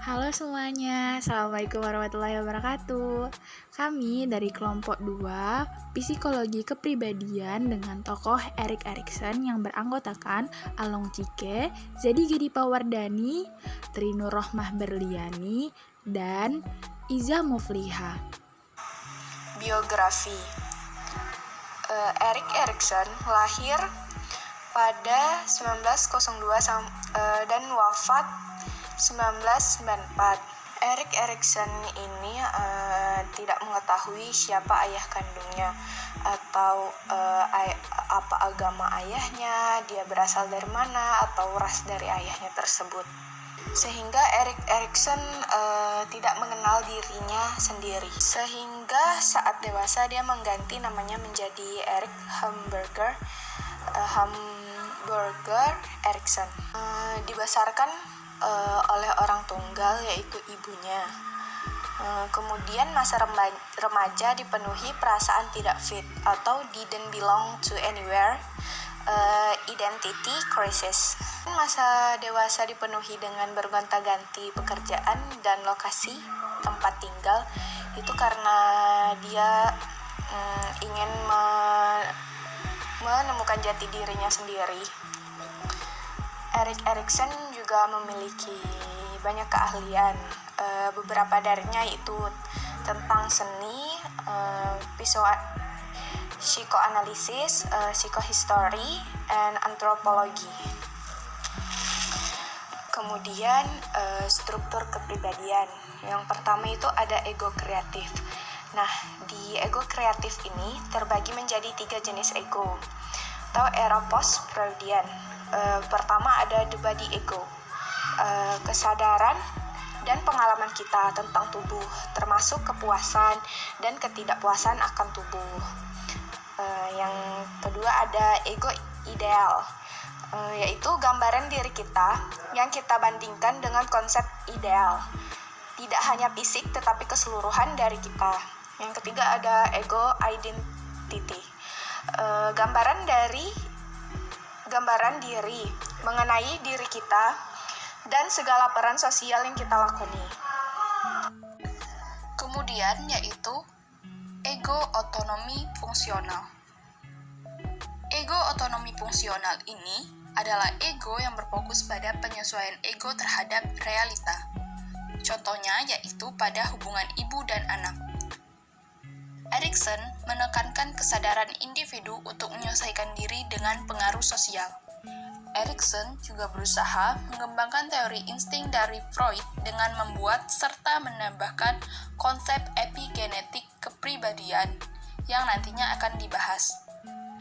Halo semuanya, Assalamualaikum warahmatullahi wabarakatuh. Kami dari kelompok 2, Psikologi Kepribadian dengan tokoh Erik Erikson yang beranggotakan Along Cike, Zedi Gedi Pawardani, Trinur Rohmah Berliani, dan Iza Mufliha. Biografi Erik Erikson lahir pada 1902 dan wafat 1994. Erik Erikson ini tidak mengetahui siapa ayah kandungnya atau apa agama ayahnya, dia berasal dari mana atau ras dari ayahnya tersebut. Sehingga Erik Erikson tidak mengenal dirinya sendiri. Sehingga saat dewasa dia mengganti namanya menjadi Erik Hamburger Erikson. Dibesarkan oleh orang tunggal yaitu ibunya. Kemudian masa remaja dipenuhi perasaan tidak fit atau didn't belong to anywhere, identity crisis. Masa dewasa dipenuhi dengan bergonta-ganti pekerjaan dan lokasi tempat tinggal, itu karena dia ingin menemukan jati dirinya sendiri. Erik Erikson juga memiliki banyak keahlian, beberapa darinya yaitu tentang seni, psikoanalisis, psikohistory, and antropologi. Kemudian struktur kepribadian. Yang pertama itu ada ego kreatif. Nah, di ego kreatif ini terbagi menjadi 3 jenis ego atau era post-Freudian. Pertama ada the body ego, kesadaran dan pengalaman kita tentang tubuh, termasuk kepuasan dan ketidakpuasan akan tubuh. Yang kedua ada ego ideal, yaitu gambaran diri kita yang kita bandingkan dengan konsep ideal, tidak hanya fisik tetapi keseluruhan dari kita. Yang ketiga ada ego identity, gambaran diri mengenai diri kita dan segala peran sosial yang kita lakoni. Kemudian yaitu ego otonomi fungsional. Ego otonomi fungsional ini adalah ego yang berfokus pada penyesuaian ego terhadap realita. Contohnya yaitu pada hubungan ibu dan anak. Erikson menekankan kesadaran individu untuk menyelesaikan diri dengan pengaruh sosial. Erikson juga berusaha mengembangkan teori insting dari Freud dengan membuat serta menambahkan konsep epigenetik kepribadian yang nantinya akan dibahas.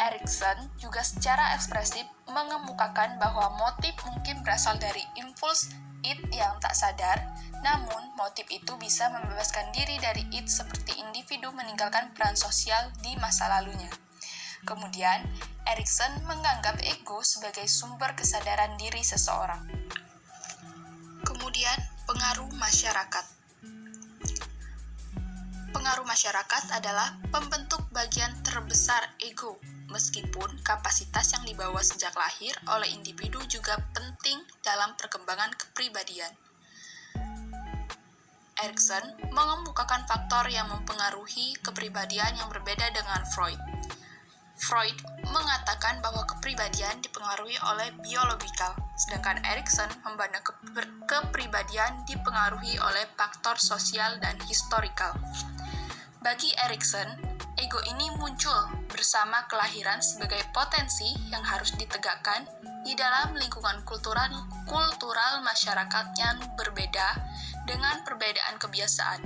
Erikson juga secara ekspresif mengemukakan bahwa motif mungkin berasal dari impuls id yang tak sadar, namun motif itu bisa membebaskan diri dari id seperti individu meninggalkan peran sosial di masa lalunya. Kemudian, Erikson menganggap ego sebagai sumber kesadaran diri seseorang. Kemudian, pengaruh masyarakat. Pengaruh masyarakat adalah pembentuk bagian terbesar ego, meskipun kapasitas yang dibawa sejak lahir oleh individu juga penting dalam perkembangan kepribadian. Erikson mengemukakan faktor yang mempengaruhi kepribadian yang berbeda dengan Freud. Freud mengatakan bahwa kepribadian dipengaruhi oleh biologikal, sedangkan Erikson memandang kepribadian dipengaruhi oleh faktor sosial dan historikal. Bagi Erikson, ego ini muncul bersama kelahiran sebagai potensi yang harus ditegakkan di dalam lingkungan kultural masyarakat yang berbeda dengan perbedaan kebiasaan.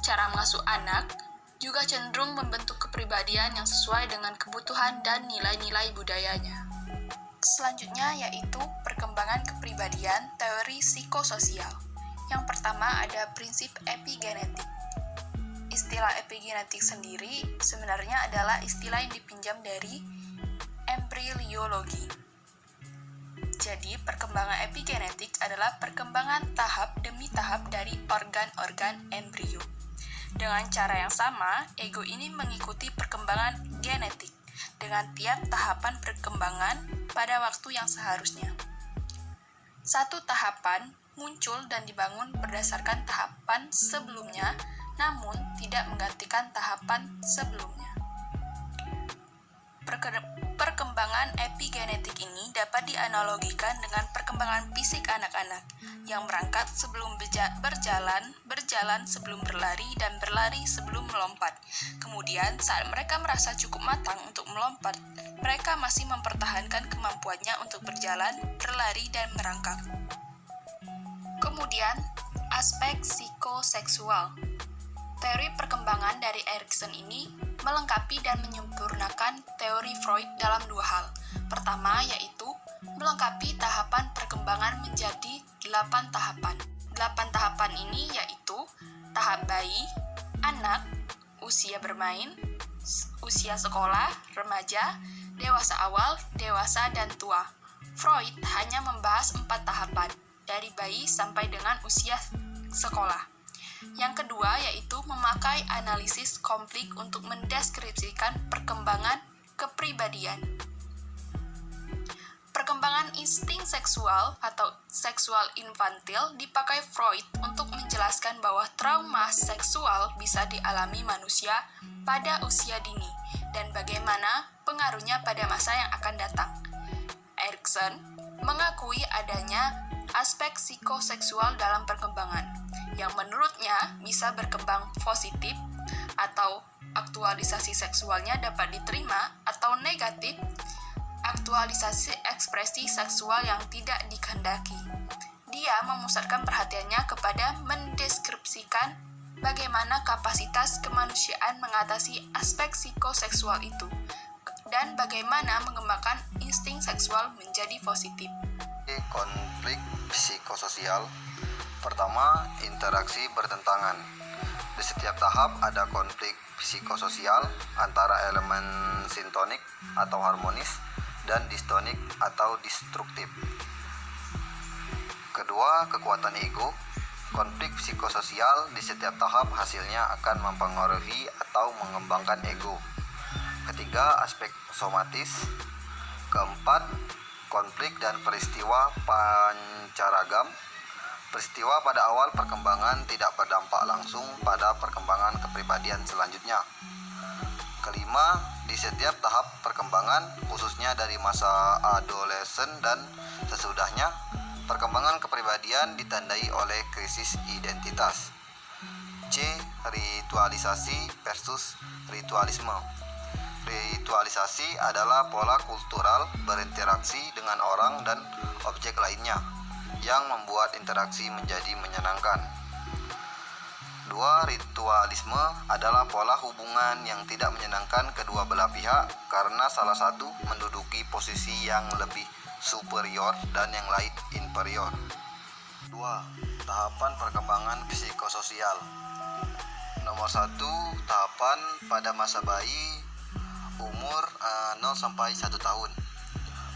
Cara mengasuh anak juga cenderung membentuk kepribadian yang sesuai dengan kebutuhan dan nilai-nilai budayanya. Selanjutnya yaitu perkembangan kepribadian teori psikososial. Yang pertama ada prinsip epigenetik. Istilah epigenetik sendiri sebenarnya adalah istilah yang dipinjam dari embriologi. Jadi, perkembangan epigenetik adalah perkembangan tahap demi tahap dari organ-organ embrio. Dengan cara yang sama, ego ini mengikuti perkembangan genetik dengan tiap tahapan perkembangan pada waktu yang seharusnya. Satu tahapan muncul dan dibangun berdasarkan tahapan sebelumnya, namun tidak menggantikan tahapan sebelumnya. Perkembangan epigenetik ini dapat dianalogikan dengan perkembangan fisik anak-anak yang berangkat sebelum berjalan sebelum berlari, dan berlari sebelum melompat. Kemudian, saat mereka merasa cukup matang untuk melompat, mereka masih mempertahankan kemampuannya untuk berjalan, berlari, dan merangkak. Kemudian, aspek psikoseksual. Teori perkembangan dari Erikson ini melengkapi dan menyempurnakan teori Freud dalam dua hal. Pertama, yaitu melengkapi tahapan perkembangan menjadi 8 tahapan. 8 tahapan ini yaitu tahap bayi, anak, usia bermain, usia sekolah, remaja, dewasa awal, dewasa, dan tua. Freud hanya membahas 4 tahapan, dari bayi sampai dengan usia sekolah. Yang kedua yaitu memakai analisis konflik untuk mendeskripsikan perkembangan kepribadian. Perkembangan insting seksual atau seksual infantil dipakai Freud untuk menjelaskan bahwa trauma seksual bisa dialami manusia pada usia dini dan bagaimana pengaruhnya pada masa yang akan datang. Erikson mengakui adanya aspek psikoseksual dalam perkembangan, yang menurutnya bisa berkembang positif atau aktualisasi seksualnya dapat diterima, atau negatif, aktualisasi ekspresi seksual yang tidak dikehendaki. Dia memusatkan perhatiannya kepada mendeskripsikan bagaimana kapasitas kemanusiaan mengatasi aspek psikoseksual itu, dan bagaimana mengembangkan insting seksual menjadi positif. Konflik psikososial. Pertama, interaksi bertentangan. Di setiap tahap ada konflik psikososial antara elemen sintonik atau harmonis dan distonik atau destruktif. Kedua, kekuatan ego. Konflik psikososial di setiap tahap hasilnya akan mempengaruhi atau mengembangkan ego. Ketiga, aspek somatis. Keempat, konflik dan peristiwa pancaragam. Peristiwa pada awal perkembangan tidak berdampak langsung pada perkembangan kepribadian selanjutnya. Kelima, di setiap tahap perkembangan, khususnya dari masa adolesen dan sesudahnya, perkembangan kepribadian ditandai oleh krisis identitas. C. Ritualisasi versus ritualisme. Ritualisasi adalah pola kultural berinteraksi dengan orang dan objek lainnya yang membuat interaksi menjadi menyenangkan. 2. Ritualisme adalah pola hubungan yang tidak menyenangkan kedua belah pihak karena salah satu menduduki posisi yang lebih superior dan yang lain inferior. 2. Tahapan perkembangan psikososial. Nomor 1, tahapan pada masa bayi umur 0 sampai 1 tahun.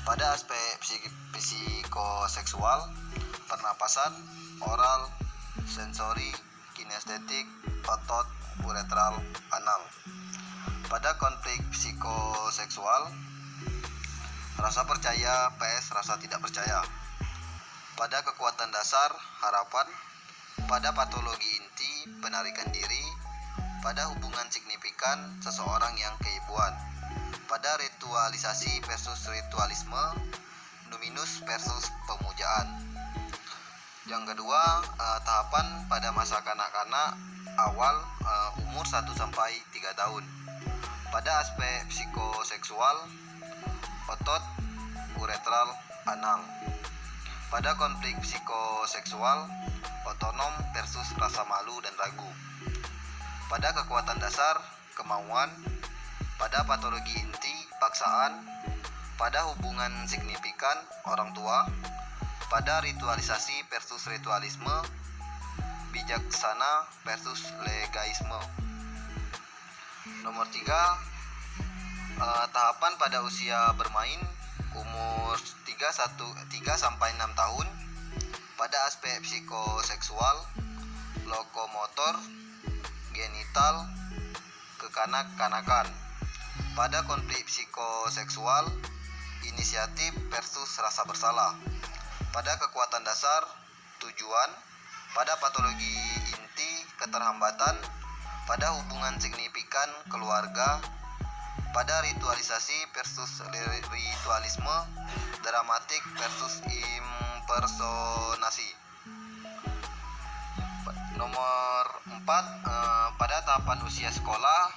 Pada aspek psikoseksual, pernapasan, oral, sensori, kinestetik, otot, uretral, anal. Pada konflik psikoseksual, rasa percaya vs rasa tidak percaya. Pada kekuatan dasar, harapan. Pada patologi inti, penarikan diri. Pada hubungan signifikan, seseorang yang keibuan. Pada ritualisasi versus ritualisme, numinus versus pemujaan. Yang kedua, tahapan pada masa kanak-kanak awal umur 1 sampai 3 tahun. Pada aspek psikoseksual, otot, uretral, anal. Pada konflik psikoseksual, otonom versus rasa malu dan ragu. Pada kekuatan dasar, kemauan. Pada patologi inti, paksaan. Pada hubungan signifikan, orang tua. Pada ritualisasi versus ritualisme, bijaksana versus legaisme. Nomor 3, tahapan pada usia bermain umur 3 sampai 6 tahun. Pada aspek psikoseksual, lokomotor, genital, kekanak-kanakan. Pada konflik psikoseksual, inisiatif versus rasa bersalah. Pada kekuatan dasar, tujuan pada patologi inti keterhambatan pada hubungan signifikan keluarga, pada ritualisasi versus ritualisme, dramatik versus impersonasi. Nomor 4, pada tahapan usia sekolah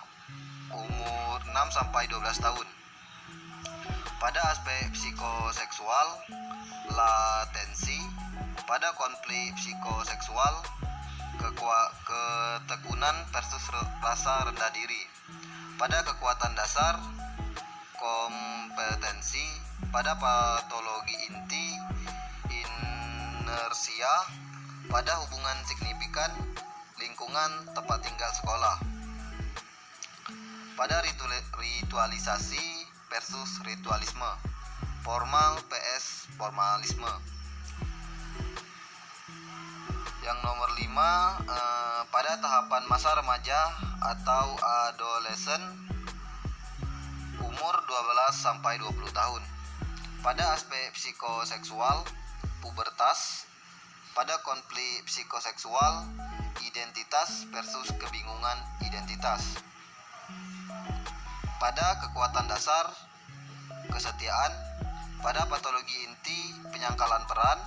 umur 6 sampai 12 tahun. Pada aspek psikoseksual, latensi, pada konflik psikoseksual, ketekunan versus rasa rendah diri. Pada kekuatan dasar, kompetensi. Pada patologi inti, inersia. Pada hubungan signifikan, lingkungan tempat tinggal sekolah. Pada ritualisasi versus ritualisme, formal vs formalisme. Yang nomor 5, pada tahapan masa remaja atau adolesen umur 12 sampai 20 tahun. Pada aspek psikoseksual, pubertas. Pada konflik psikoseksual, identitas versus kebingungan identitas. Pada kekuatan dasar, kesetiaan. Pada patologi inti, penyangkalan peran.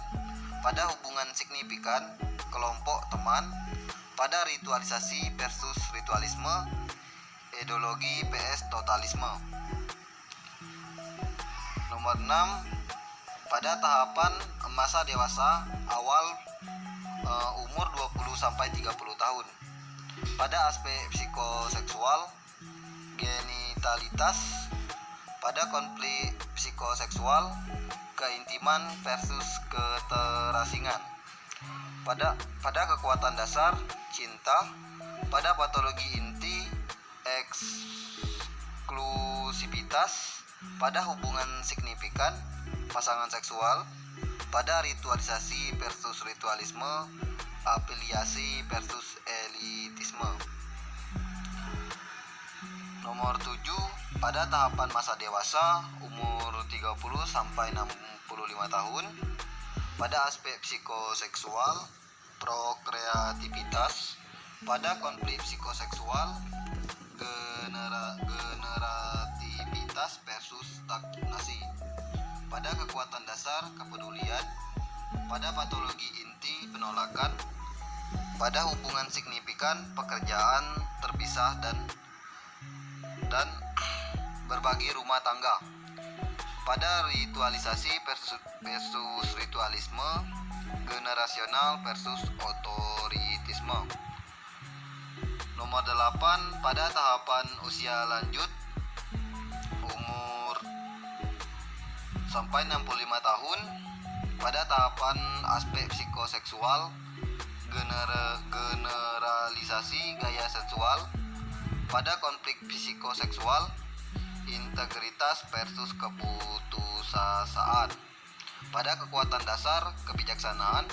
Pada hubungan signifikan, kelompok teman. Pada ritualisasi versus ritualisme, ideologi vs totalisme. Nomor 6, pada tahapan masa dewasa awal umur 20 sampai 30 tahun. Pada aspek psikoseksual, genitalitas. Pada konflik psikoseksual, keintiman versus keterasingan. Pada kekuatan dasar, cinta. Pada patologi inti, eksklusivitas. Pada hubungan signifikan, pasangan seksual. Pada ritualisasi versus ritualisme, afiliasi versus elitisme. Nomor 7, pada tahapan masa dewasa umur 30 sampai 65 tahun. Pada aspek psikoseksual, prokreativitas. Pada konflik psikoseksual, generativitas versus stagnasi. Pada kekuatan dasar, kepedulian. Pada patologi inti, penolakan. Pada hubungan signifikan, pekerjaan terpisah dan berbagi rumah tangga. Pada ritualisasi versus ritualisme, generasional versus otoritisme. Nomor 8, pada tahapan usia lanjut umur sampai 65 tahun. Pada tahapan aspek psikoseksual, generalisasi gaya seksual. Pada konflik psikoseksual, integritas versus keputusasaan. Pada kekuatan dasar, kebijaksanaan.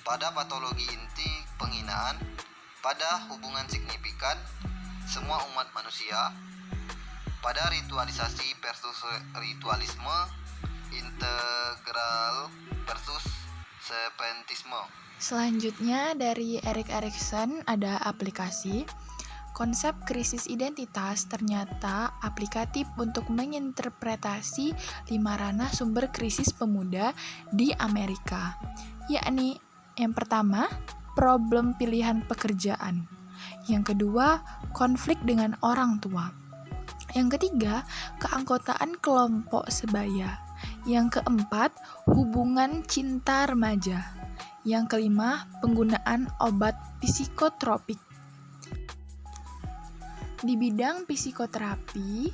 Pada patologi inti, penghinaan. Pada hubungan signifikan, semua umat manusia. Pada ritualisasi versus ritualisme, integral versus sepentisme. Selanjutnya dari Erik Erikson ada aplikasi. Konsep krisis identitas ternyata aplikatif untuk menginterpretasi 5 ranah sumber krisis pemuda di Amerika, yakni yang pertama, problem pilihan pekerjaan. Yang kedua, konflik dengan orang tua. Yang ketiga, keanggotaan kelompok sebaya. Yang keempat, hubungan cinta remaja. Yang kelima, penggunaan obat psikotropik. Di bidang psikoterapi,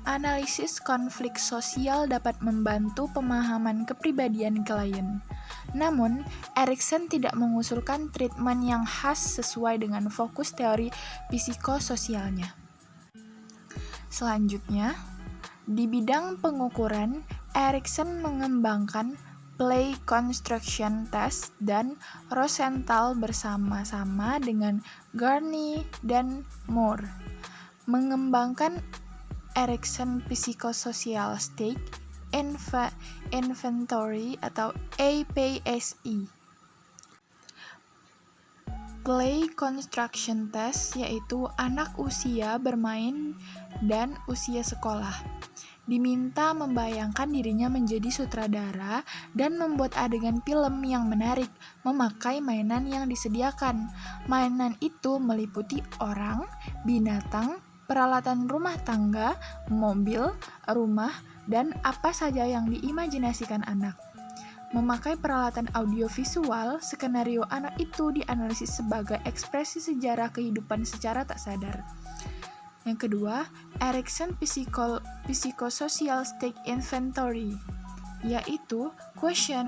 analisis konflik sosial dapat membantu pemahaman kepribadian klien. Namun, Erikson tidak mengusulkan treatment yang khas sesuai dengan fokus teori psikososialnya. Selanjutnya, di bidang pengukuran, Erikson mengembangkan Play Construction Test dan Rosenthal bersama-sama dengan Garney dan Moore mengembangkan Erikson Psychosocial State Inventory atau APSI. Play Construction Test, yaitu anak usia bermain dan usia sekolah. Diminta membayangkan dirinya menjadi sutradara dan membuat adegan film yang menarik, memakai mainan yang disediakan. Mainan itu meliputi orang, binatang, peralatan rumah tangga, mobil, rumah, dan apa saja yang diimajinasikan anak. Memakai peralatan audiovisual, skenario anak itu dianalisis sebagai ekspresi sejarah kehidupan secara tak sadar. Yang kedua, Erikson Psychosocial State Inventory, yaitu question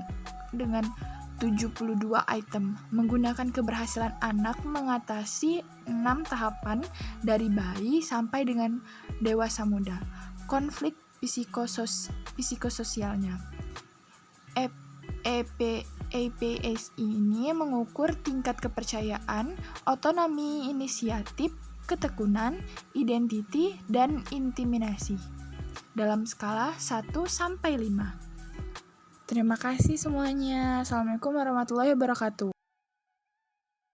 dengan 72 item, menggunakan keberhasilan anak mengatasi 6 tahapan dari bayi sampai dengan dewasa muda. Konflik psikososialnya. EPSI ini mengukur tingkat kepercayaan, otonomi inisiatif, ketekunan, identiti, dan intimidasi dalam skala 1-5. Terima kasih semuanya. Assalamualaikum warahmatullahi wabarakatuh.